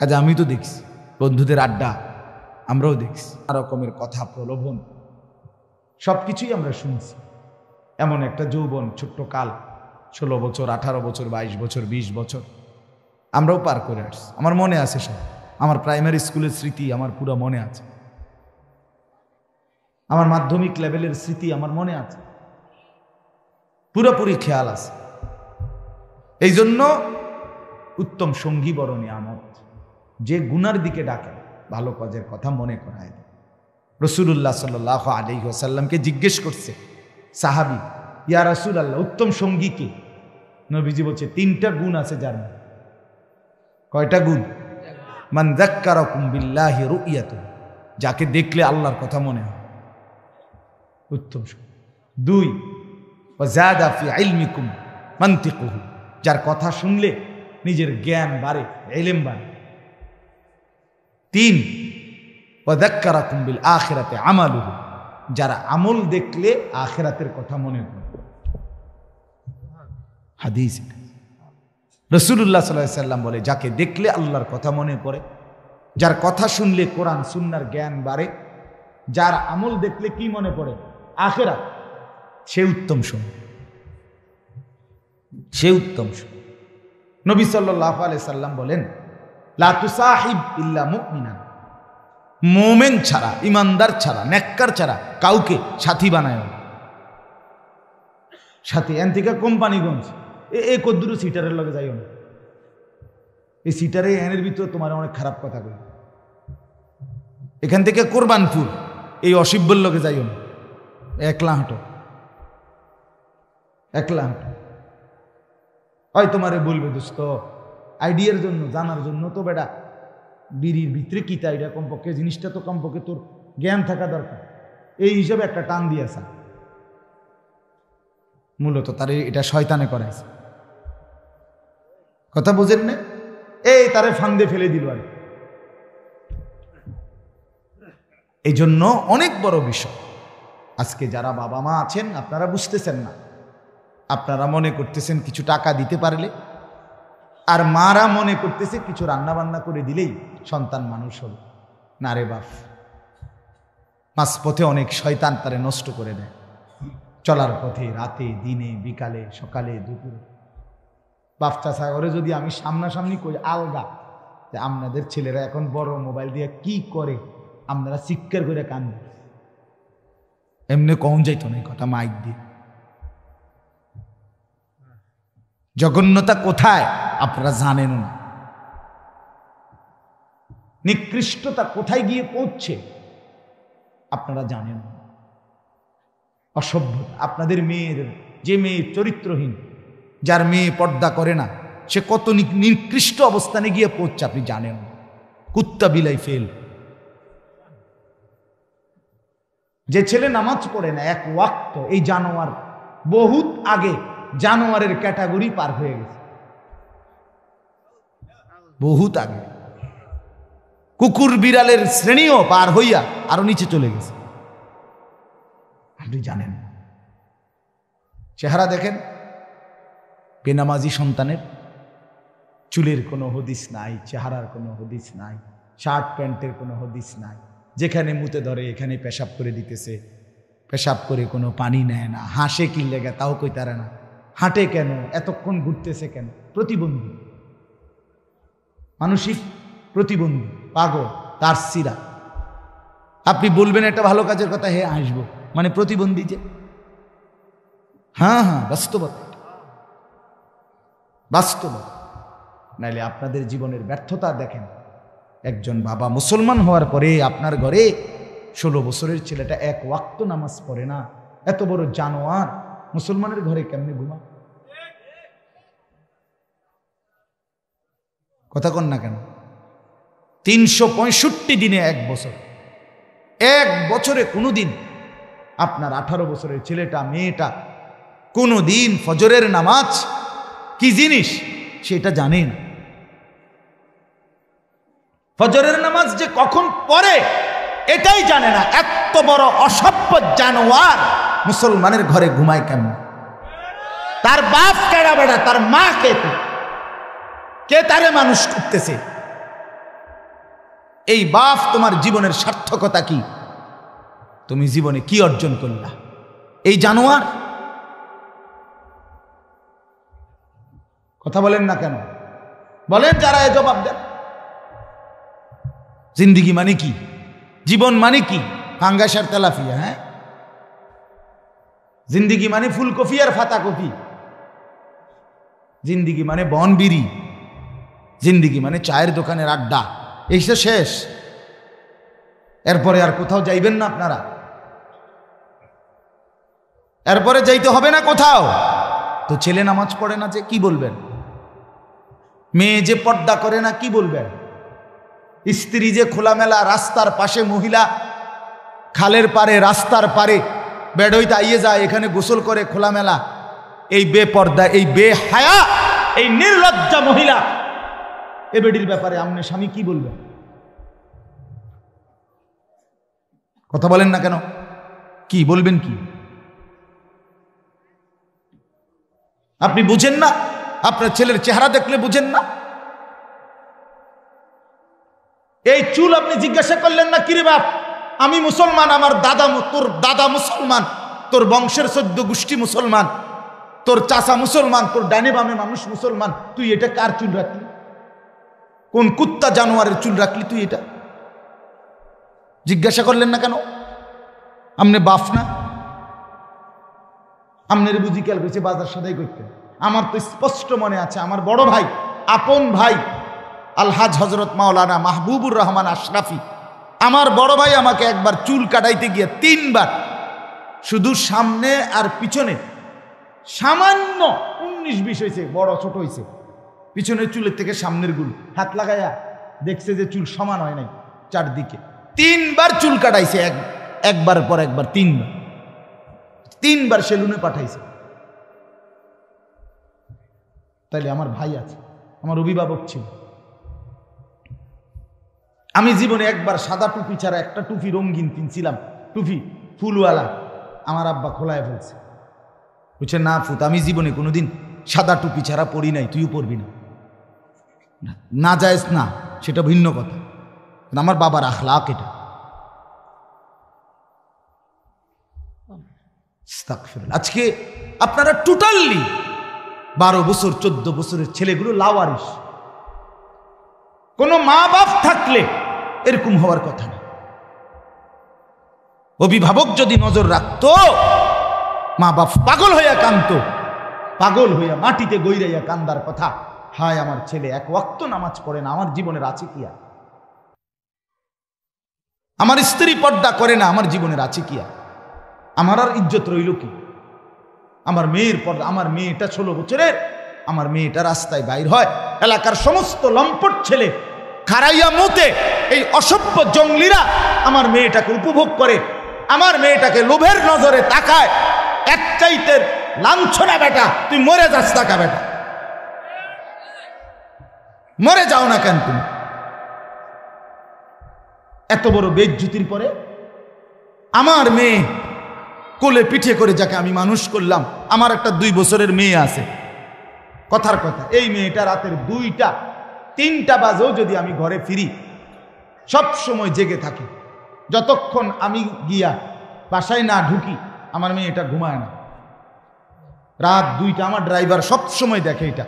কাজে আমি তো দেখছি বন্ধুদের আড্ডা, আমরাও দেখছি নানা রকমের কথা, প্রলোভন, সবকিছুই আমরা শুনছি। এমন একটা যৌবন, ছোট্ট কাল, 16 বছর, 18 বছর, 22 বছর, 20 বছর আমরাও পার করে আসছি। আমার মনে আছে সব, আমার প্রাইমারি স্কুলের স্মৃতি আমার পুরো মনে আছে, আমার মাধ্যমিক লেভেলের স্মৃতি আমার মনে আছে, পুরোপুরি খেয়াল আছে। এই জন্য উত্তম সঙ্গী বড় নিয়ামত, যে গুনার দিকে ডাকে, ভালো কাজের কথা মনে করায় দেয়। রাসূলুল্লাহ সাল্লাল্লাহু আলাইহি ওয়াসাল্লামকে জিজ্ঞেস করছে সাহাবী, ইয়া রাসূলুল্লাহ, উত্তম সঙ্গী কে? নবীজি বলছে 3টা গুণ আছে যার মধ্যে। কয়টা গুণ? মান যাক্কারাকুম বিল্লাহি রুইয়াতু, যাকে দেখলে আল্লাহর কথা মনে হয়, উত্তম সঙ্গী। 2, ওয়া যাদা ফি ইলমিকুম মানতিকুহু, যার কথা শুনলে নিজের জ্ঞান বাড়ে, ইলম বাড়ে। 3, ওয়া যাক্কারাকুম বিল আখিরাতি আমালুহু, যারা আমল দেখলে আখিরাতের কথা মনে করে। হাদিস রাসূলুল্লাহ সাল্লাল্লাহু আলাইহি ওয়াসাল্লাম বলে, যাকে দেখলে আল্লাহর কথা মনে পড়ে, যার কথা শুনলে কোরআন সুন্নাহর জ্ঞান বাড়ে, যার আমল দেখলে কি মনে পড়ে? আখিরাত, সে উত্তম সঙ্গী, সে উত্তম সঙ্গী। নবী সাল্লাল্লাহু আলাইহি সাল্লাম বলেন, লা তুসাহিব ইল্লা মুমিনান, মুমিন ছাড়া, ইমানদার ছাড়া, নেককার ছাড়া কাউকে সাথী বানায় না। সাথী এন থেকে কোম্পানিগঞ্জ এ কদ্দুরু সিটারের লগে যাইও না, এই সিটারে এনের ভিতরে তোমার অনেক খারাপ কথা কই। এখান থেকে কোরবানপুর এই অসিব্বর লগে যাইও না, একলা হাঁটো, একলা হাঁটো। হয় তোমারে বলবে দোস্ত আইডিয়ার জন্য, জানার জন্য তো বেটা বিড়ির ভিতরে কিতা, এটা কমপক্ষে জিনিসটা তো কমপক্ষে তোর জ্ঞান থাকা দরকার, এই হিসাবে একটা টান দিয়েছে। মূলত তারে এটা শয়তানে করাইছে, কথা বুঝেন না? এই তারে ফান্দে ফেলে দিল আর। এই জন্য অনেক বড় বিষয়। আজকে যারা বাবা মা আছেন আপনারা বুঝতেছেন না, আপনারা মনে করতেছেন কিছু টাকা দিতে পারলে, আর মারা মনে করতেছে কিছু রান্না বান্না করে দিলেই সন্তান মানুষ হল। না রে বাপ, মাঝপথে অনেক শয়তান তারে নষ্ট করে দেয়, চলার পথে, রাতে, দিনে, বিকালে, সকালে, দুপুরে। বাপ চাচা করে যদি আমি সামনাসামনি কই আলগা যে আপনাদের ছেলেরা এখন বড় মোবাইল দিয়ে কি করে, আপনারা চিৎকার করে কান্দেন, এমনি কম যাইতো না কথা মাইক দিয়ে। জঘন্যতা কোথায় আপনারা জানেন না, নিকৃষ্টতা কোথায় গিয়ে পৌঁছছে আপনারা জানেন না। অসভ্যতা, আপনাদের মেয়েদের, যে মেয়ে চরিত্রহীন, যার মেয়ে পর্দা করে না, সে কত নিকৃষ্ট অবস্থানে গিয়ে পৌঁছছে আপনি জানেন না। কুত্তা বিলাই ফেল। যে ছেলে নামাজ পড়ে না এক ওয়াক্ত, এই জানোয়ার বহুত আগে জানোয়ারের ক্যাটাগরি পার হয়ে গেছে, বহুত আগে কুকুর বিড়ালের শ্রেণীও পার হইয়া আরো নিচে চলে গেছে, আপনি জানেন। চেহারা দেখেন বেনামাজি সন্তানের, চুলের কোনো হদিস নাই, চেহারার কোনো হদিস নাই, শার্ট প্যান্টের কোনো হদিস নাই, যেখানে মুতে ধরে এখানে পেশাব করে দিতেছে, পেশাব করে কোনো পানি নেয় না, হাসে কি লেগে তাও কইতারে না, হাঁটে কেন, এতক্ষণ ঘুরতেছে কেন, প্রতিবন্ধী, মানসিক প্রতিবন্ধী, পাগল, তার সিরা। আপনি বলবেন একটা ভালো কাজের কথা, হে আসবো, মানে প্রতিবন্ধী যে। হ্যাঁ হ্যাঁ, বাস্তবতা, বাস্তবতা। নাইলে আপনাদের জীবনের ব্যর্থতা দেখেন। একজন বাবা মুসলমান হওয়ার পরে আপনার ঘরে 16 বছরের ছেলেটা এক ওয়াক্ত নামাজ পড়ে না, এত বড় জানোয়ার মুসলমানের ঘরে কেমনে ঘুমা? কথা কন না কেন? 365 দিনে এক বছর, এক বছরে কোনো দিন আপনার 18 বছরের ছেলেটা, মেয়েটা কোনো দিন ফজরের নামাজ কি জিনিস সেটা জানেন। ফজরের নামাজ যে কখন পড়ে এটাই জানে না। এত বড় অসভ্য জানোয়ার মুসলমানের ঘরে ঘুমায় কেমন? তার বাপ কেডা বেড়া, তার মা কে, কে তারে মানুষ করতেছে? এই বাপ তোমার জীবনের সার্থকতা কি? তুমি জীবনে কি অর্জন করলা? এই জানোয়ার কথা বলেন না কেন? বলেন যারা এ জবাব দেন। জিন্দিগি মানে কি? জীবন মানে কি? ফাঙ্গাসার তেলাফিয়া? হ্যাঁ, জিন্দিগি মানে ফুলকপি আর ফাতাকপি? জিন্দিগি মানে বনবিড়ি? জিন্দিগি মানে চায়ের দোকানের আড্ডা? এই তো শেষ, এরপরে আর কোথাও যাইবেন না আপনারা? এরপরে যাইতে হবে না কোথাও? তো ছেলে নামাজ পড়ে না যে কি বলবেন? মেয়ে যে পর্দা করে না কি বলবেন? স্ত্রী যে খোলামেলা রাস্তার পাশে, মহিলা খালের পারে রাস্তার পারে বেড়ইতে আইয়ে যায়, এখানে গোসল করে খোলামেলা, এই বেপর্দা, এই বেহায়া, এই নির্লজ্জা মহিলা, এ বেডির ব্যাপারে আপনি স্বামী কি বলবেন? কথা বলেন না কেন? কি বলবেন? কি আপনি বুঝেন না? আপনার ছেলের চেহারা দেখলে বুঝেন না? এই চুল আপনি জিজ্ঞাসা করলেন না, কিরে বাপ আমি মুসলমান, আমার দাদা, তোর দাদা মুসলমান, তোর বংশের 14 গোষ্ঠী মুসলমান, তোর চাচা মুসলমান, তোর ডানে বামে মানুষ মুসলমান, তুই এটা কার চুল রাখলি? কোন কুত্তা জানোয়ারের চুল রাখলি তুই? এটা জিজ্ঞাসা করলেন না কেন? আমনে বাপ না? আমনের বুঝি খেয়াল করেছে বাজার সদাই করতে? আমার তো স্পষ্ট মনে আছে, আমার বড় ভাই, আপন ভাই আলহাজ হজরত মাওলানা মাহবুবুর রহমান আশরাফি, আমার বড় ভাই আমাকে একবার চুল কাটাইতে গিয়ে 3 বার, শুধু সামনে আর পিছনে সামান্য 19-20 হয়েছে, বড় ছোট হয়েছে, পিছনের চুলের থেকে সামনের গুলো হাত লাগাইয়া দেখছে যে চুল সমান হয় নাই, চারদিকে 3 বার চুল কাটাইছে, একবার পর একবার 3 বার সেলুনে পাঠাইছে। তাইলে আমার ভাই আছে, আমার অভিভাবক ছিল। আমি জীবনে একবার সাদা টুপি ছাড়া একটা টুপি রঙিন কিনছিলাম, টুপি ফুলওয়ালা, আমার আব্বা খোলায় ফেলছে। বুঝছে না ফুত, আমি জীবনে কোনোদিন সাদা টুপি ছাড়া পরি নাই, তুইও পরবি না। না জায়েজ না, সেটা ভিন্ন কথা, আমার বাবার আখলাক এটা। আজকে আপনারা টোটালি 12 বছর 14 বছরের ছেলেগুলো লাওয়ারিস। কোনো মা বাপ থাকলে এরকম হওয়ার কথা না। অভিভাবক যদি নজর রাখত, মা বাপ পাগল হইয়া কাঁদত, পাগল হইয়া মাটিতে গইরাইয়া কান্দার কথা, হায় আমার ছেলে 1 ওয়াক্ত নামাজ পড়ে না, আমার জীবনের আছে কি আর? আমার স্ত্রী পর্দা করে না, আমার জীবনের আছে কি আর? আমার আর ইজ্জত রইল কি? আমার মেয়ের পর্দা, আমার মেয়েটা 16 বছরের, আমার মেয়েটা রাস্তায় বাইর হয়, এলাকার সমস্ত লম্পট ছেলে খারাইয়া মুতে, এই অসভ্য জঙ্গলিরা আমার মেয়েটাকে উপভোগ করে, আমার মেয়েটাকে লোভের নজরে তাকায়। এক চাইতে লাঞ্ছনা বেটা, তুই মরে যাস টাকা বেটা, মরে যাও না কেন তুমি? এত বড় বেইজ্জতির পরে আমার মেয়ে কোলে পিঠে করে, যাকে আমি মানুষ করলাম, আমার একটা 2 বছরের মেয়ে আছে, কথার কথা, এই মেয়েটা রাতের 2টা 3টা বাজেও যদি আমি ঘরে ফিরি, সব সময় জেগে থাকে। যতক্ষণ আমি গিয়া বাসায় না ঢুকি, আমার মেয়েটা ঘুমায় না। রাত 2টা, আমার ড্রাইভার সব সময় দেখে এটা,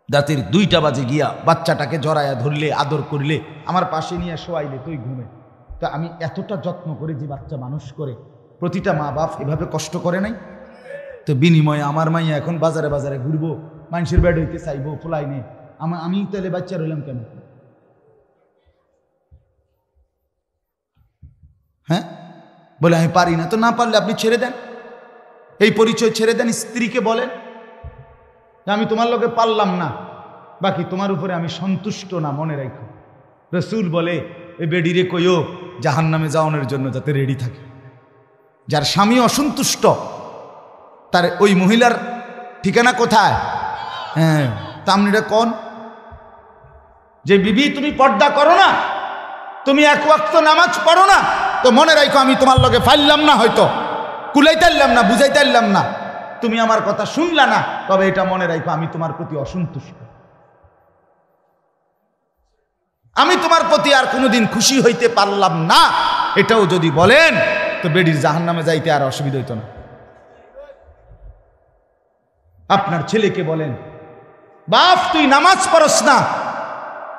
রাতের 2টা বাজে গিয়া বাচ্চাটাকে জড়াইয়া ধরলে, আদর করলে, আমার পাশে নিয়ে শোয়াইলে তুই ঘুমে। তা আমি এতটা যত্ন করে যে বাচ্চা মানুষ করে, প্রতিটা মা বাপ এভাবে কষ্ট করে নাই? তো বিনিময়ে আমার মাইয়া এখন বাজারে বাজারে ঘুরবো, মানুষের বেড হইতে চাইবো, ফোলাই নেই, আমি তাহলে বাচ্চা রইলাম কেন? হ্যাঁ, বলে আমি পারি না। তো না পারলে আপনি ছেড়ে দেন, এই পরিচয় ছেড়ে দেন, স্ত্রীকে বলেন আমি তোমার লোকে পারলাম না, বাকি তোমার উপরে আমি সন্তুষ্ট না, মনে রাখো। রসুল বলে এই বেডিরে কইও জাহান্নামে যাওয়ানোর জন্য যাতে রেডি থাকে। যার স্বামী অসন্তুষ্ট, তার ওই মহিলার ঠিকানা কোথায়? হ্যাঁ, তামনিটা কোন? যে বিবি তুমি পর্দা করো না, তুমি 1 ওয়াক্ত নামাজ পড়ো না, তো মনে রাখো আমি তোমার লগে ফাইলাম না, হয়তো কুলাইতাইলাম না, বুঝাইতাইলাম না, তুমি আমার কথা শুনলা না, তবে এটা মনে রাখো আমি তোমার প্রতি অসন্তুষ্ট। আমি তোমার প্রতি আর কোনোদিন খুশি হইতে পারলাম না, এটাও যদি বলেন তো বেডির জাহান্নামে যাইতে আর অসুবিধা হইতো না। আপনার ছেলেকে বলেন, বাপ তুই নামাজ পড়স না,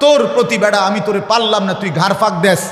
তোর প্রতি বেড়া আমি তোরে পারলাম না, তুই ঘাড় ফাঁক দেস।